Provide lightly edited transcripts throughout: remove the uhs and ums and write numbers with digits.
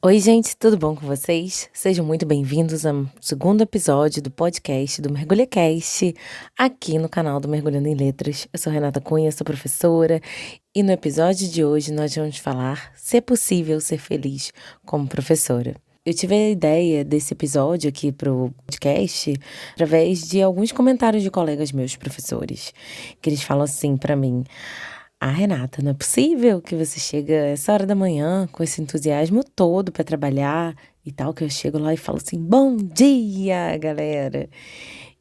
Oi, gente, tudo bom com vocês? Sejam muito bem-vindos ao segundo episódio do podcast do MergulhaCast, aqui no canal do Mergulhando em Letras. Eu sou Renata Cunha, sou professora, e no episódio de hoje nós vamos falar se é possível ser feliz como professora. Eu tive a ideia desse episódio aqui pro podcast através de alguns comentários de colegas meus professores, que eles falam assim pra mim: Renata, não é possível que você chega essa hora da manhã com esse entusiasmo todo para trabalhar e tal, que eu chego lá e falo assim, bom dia, galera.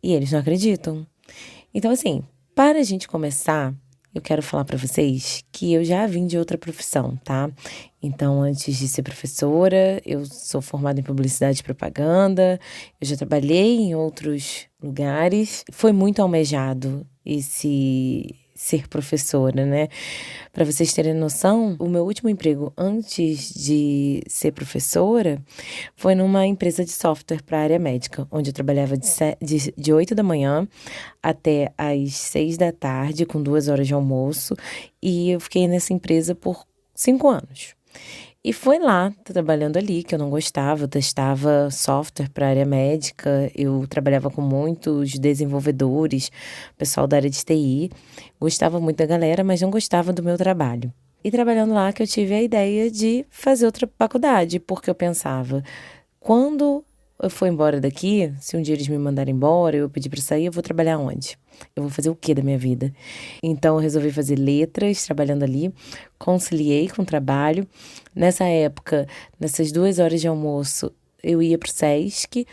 E eles não acreditam. Então, assim, para a gente começar, eu quero falar para vocês que eu já vim de outra profissão, tá? Então, antes de ser professora, eu sou formada em publicidade e propaganda, eu já trabalhei em outros lugares. Foi muito almejado esse ser professora, né? Para vocês terem noção, o meu último emprego antes de ser professora foi numa empresa de software para a área médica, onde eu trabalhava de 8 da manhã até às 6 da tarde, com 2 horas de almoço, e eu fiquei nessa empresa por 5 anos. E foi lá, trabalhando ali, que eu não gostava, eu testava software para a área médica, eu trabalhava com muitos desenvolvedores, pessoal da área de TI, gostava muito da galera, mas não gostava do meu trabalho. E trabalhando lá que eu tive a ideia de fazer outra faculdade, porque eu pensava, quando eu for embora daqui, se um dia eles me mandarem embora, eu pedir para sair, eu vou trabalhar onde? Eu vou fazer o que da minha vida? Então, eu resolvi fazer letras, trabalhando ali, conciliei com o trabalho. Nessa época, nessas 2 horas de almoço, eu ia pro Sesc,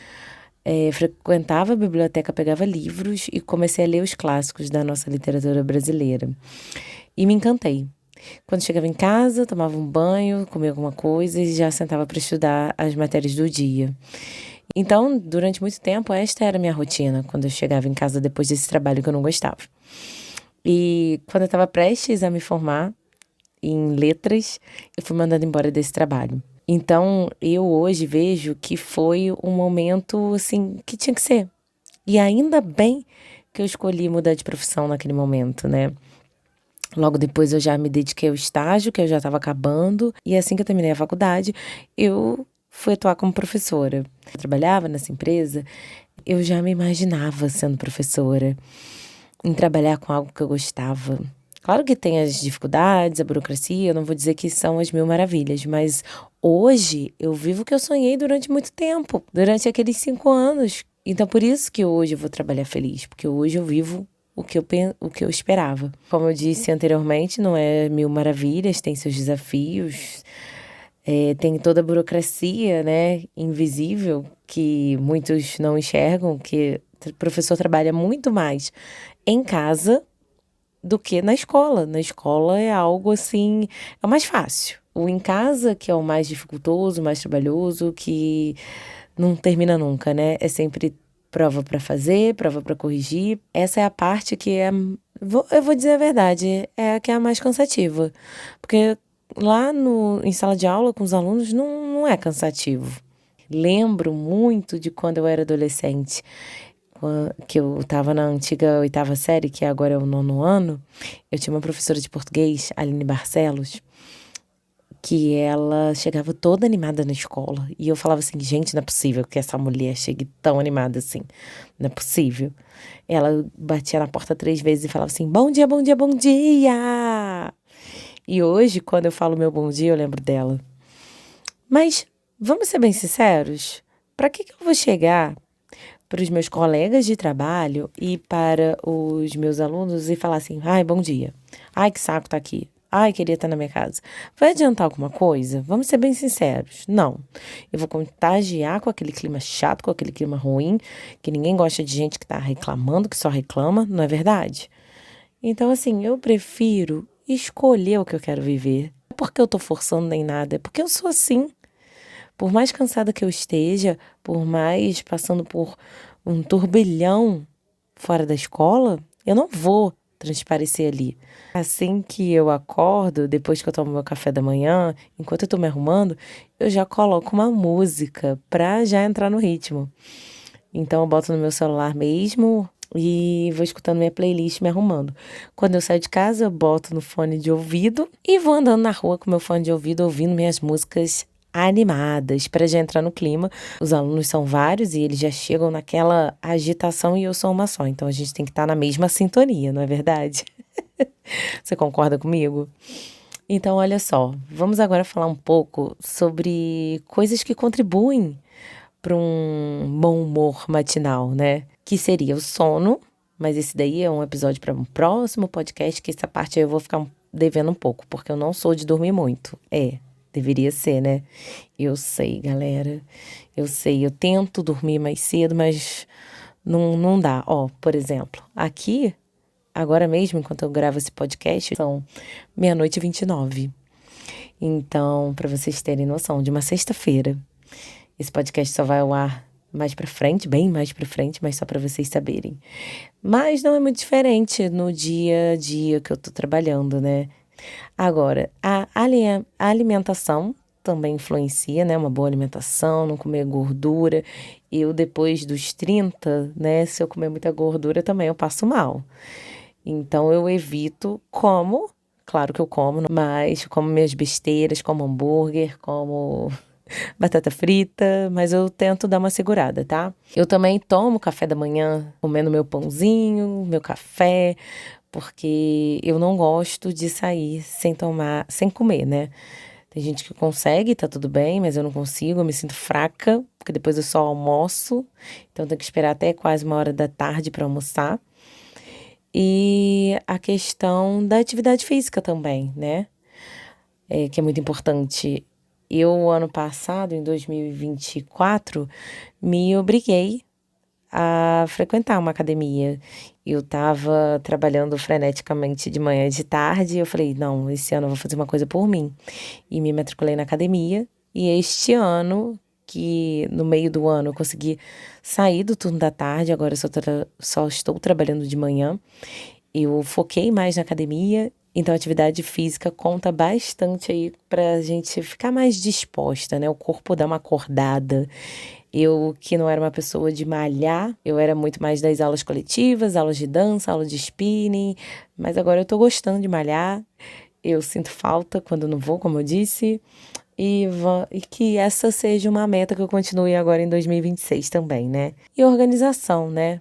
frequentava a biblioteca, pegava livros e comecei a ler os clássicos da nossa literatura brasileira. E me encantei. Quando chegava em casa, tomava um banho, comia alguma coisa e já sentava para estudar as matérias do dia. Então, durante muito tempo, esta era a minha rotina, quando eu chegava em casa depois desse trabalho que eu não gostava. E quando eu estava prestes a me formar em letras, eu fui mandada embora desse trabalho. Então, eu hoje vejo que foi um momento, assim, que tinha que ser. E ainda bem que eu escolhi mudar de profissão naquele momento, né? Logo depois eu já me dediquei ao estágio, que eu já estava acabando. E assim que eu terminei a faculdade, eu fui atuar como professora. Eu trabalhava nessa empresa, eu já me imaginava sendo professora, em trabalhar com algo que eu gostava. Claro que tem as dificuldades, a burocracia, eu não vou dizer que são as mil maravilhas, mas hoje eu vivo o que eu sonhei durante muito tempo, durante aqueles 5 anos. Então por isso que hoje eu vou trabalhar feliz, porque hoje eu vivo o que eu esperava. Como eu disse anteriormente, não é mil maravilhas, tem seus desafios, tem toda a burocracia, né, invisível, que muitos não enxergam, que o professor trabalha muito mais em casa do que na escola. Na escola é algo assim, é o mais fácil. O em casa, que é o mais dificultoso, mais trabalhoso, que não termina nunca, né? É sempre prova para fazer, prova para corrigir. Essa é a parte que eu vou dizer a verdade, é a que é a mais cansativa. Porque lá em sala de aula com os alunos não é cansativo. Lembro muito de quando eu era adolescente, que eu estava na antiga 8ª série, que agora é o 9º ano. Eu tinha uma professora de português, Aline Barcelos, que ela chegava toda animada na escola. E eu falava assim, gente, não é possível que essa mulher chegue tão animada assim. Não é possível. Ela batia na porta 3 vezes e falava assim, bom dia, bom dia, bom dia! E hoje, quando eu falo meu bom dia, eu lembro dela. Mas, vamos ser bem sinceros, para que eu vou chegar para os meus colegas de trabalho e para os meus alunos e falar assim, ai, bom dia, ai, que saco tá aqui, ai, queria estar na minha casa. Vai adiantar alguma coisa? Vamos ser bem sinceros. Não. Eu vou contagiar com aquele clima chato, com aquele clima ruim, que ninguém gosta de gente que tá reclamando, que só reclama, não é verdade? Então, assim, eu prefiro escolher o que eu quero viver. Não é porque eu tô forçando nem nada, é porque eu sou assim. Por mais cansada que eu esteja, por mais passando por um turbilhão fora da escola, eu não vou transparecer ali. Assim que eu acordo, depois que eu tomo meu café da manhã, enquanto eu tô me arrumando, eu já coloco uma música pra já entrar no ritmo. Então eu boto no meu celular mesmo e vou escutando minha playlist me arrumando. Quando eu saio de casa, eu boto no fone de ouvido e vou andando na rua com meu fone de ouvido ouvindo minhas músicas animadas para já entrar no clima. Os alunos são vários e eles já chegam naquela agitação e eu sou uma só. Então a gente tem que estar na mesma sintonia, não é verdade? Você concorda comigo? Então, olha só, vamos agora falar um pouco sobre coisas que contribuem para um bom humor matinal, né? Que seria o sono, mas esse daí é um episódio para um próximo podcast, que essa parte aí eu vou ficar devendo um pouco, porque eu não sou de dormir muito. Deveria ser, né? Eu sei, galera. Eu sei, eu tento dormir mais cedo, mas não dá. Ó, por exemplo, aqui, agora mesmo, enquanto eu gravo esse podcast, são 00:29. Então, para vocês terem noção, de uma sexta-feira. Esse podcast só vai ao ar mais pra frente, bem mais pra frente, mas só pra vocês saberem. Mas não é muito diferente no dia a dia que eu tô trabalhando, né? Agora, a alimentação também influencia, né? Uma boa alimentação, não comer gordura. Eu, depois dos 30, né? Se eu comer muita gordura também eu passo mal. Então, eu evito, claro que eu como, mas como minhas besteiras, como hambúrguer, como batata frita, mas eu tento dar uma segurada, tá? Eu também tomo café da manhã comendo meu pãozinho, meu café, porque eu não gosto de sair sem comer, né? Tem gente que consegue, tá tudo bem, mas eu não consigo, eu me sinto fraca, porque depois eu só almoço, então eu tenho que esperar até quase 1 hora da tarde para almoçar. E a questão da atividade física também, né? Que é muito importante. Eu, ano passado, em 2024, me obriguei a frequentar uma academia. Eu estava trabalhando freneticamente de manhã e de tarde, e eu falei, não, esse ano eu vou fazer uma coisa por mim. E me matriculei na academia, e este ano, que no meio do ano eu consegui sair do turno da tarde, agora eu só estou trabalhando de manhã, eu foquei mais na academia. Então, a atividade física conta bastante aí pra gente ficar mais disposta, né? O corpo dá uma acordada. Eu, que não era uma pessoa de malhar, eu era muito mais das aulas coletivas, aulas de dança, aula de spinning, mas agora eu tô gostando de malhar. Eu sinto falta quando não vou, como eu disse, e que essa seja uma meta que eu continue agora em 2026 também, né? E organização, né?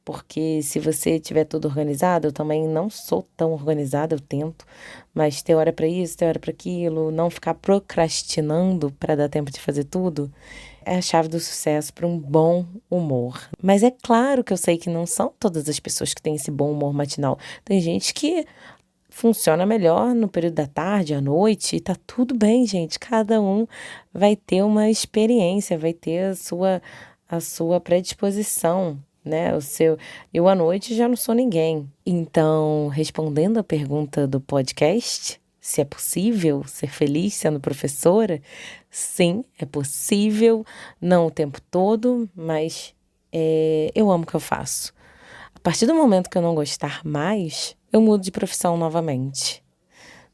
Porque se você tiver tudo organizado, eu também não sou tão organizada, eu tento, mas ter hora para isso, ter hora para aquilo, não ficar procrastinando para dar tempo de fazer tudo, é a chave do sucesso para um bom humor. Mas é claro que eu sei que não são todas as pessoas que têm esse bom humor matinal. Tem gente que funciona melhor no período da tarde, à noite, e tá tudo bem, gente. Cada um vai ter uma experiência, vai ter a sua predisposição, né? Eu à noite já não sou ninguém. Então, respondendo a pergunta do podcast, se é possível ser feliz sendo professora, sim, é possível, não o tempo todo, mas eu amo o que eu faço. A partir do momento que eu não gostar mais, eu mudo de profissão novamente.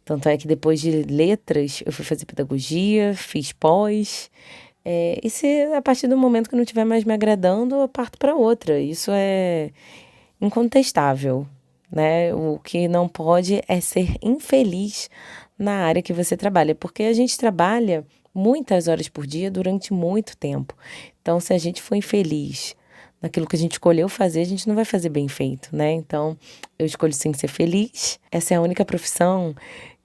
Tanto é que depois de letras, eu fui fazer pedagogia, fiz pós. E se a partir do momento que não estiver mais me agradando, eu parto para outra. Isso é incontestável, né? O que não pode é ser infeliz na área que você trabalha, porque a gente trabalha muitas horas por dia durante muito tempo. Então, se a gente for infeliz naquilo que a gente escolheu fazer, a gente não vai fazer bem feito, né? Então, eu escolho sim ser feliz. Essa é a única profissão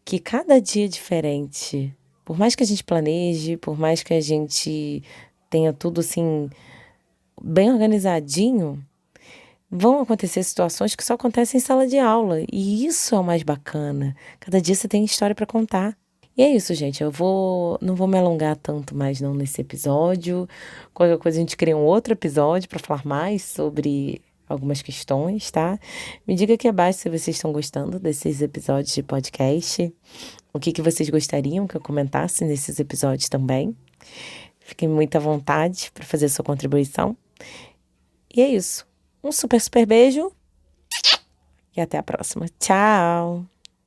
que cada dia é diferente. Por mais que a gente planeje, por mais que a gente tenha tudo assim bem organizadinho, vão acontecer situações que só acontecem em sala de aula. E isso é o mais bacana. Cada dia você tem história para contar. E é isso, gente. Não vou me alongar tanto mais não nesse episódio. Qualquer coisa a gente cria um outro episódio para falar mais sobre algumas questões, tá? Me diga aqui abaixo se vocês estão gostando desses episódios de podcast. O que vocês gostariam que eu comentasse nesses episódios também. Fiquem muito à vontade para fazer a sua contribuição. E é isso. Um super, super beijo e até a próxima. Tchau!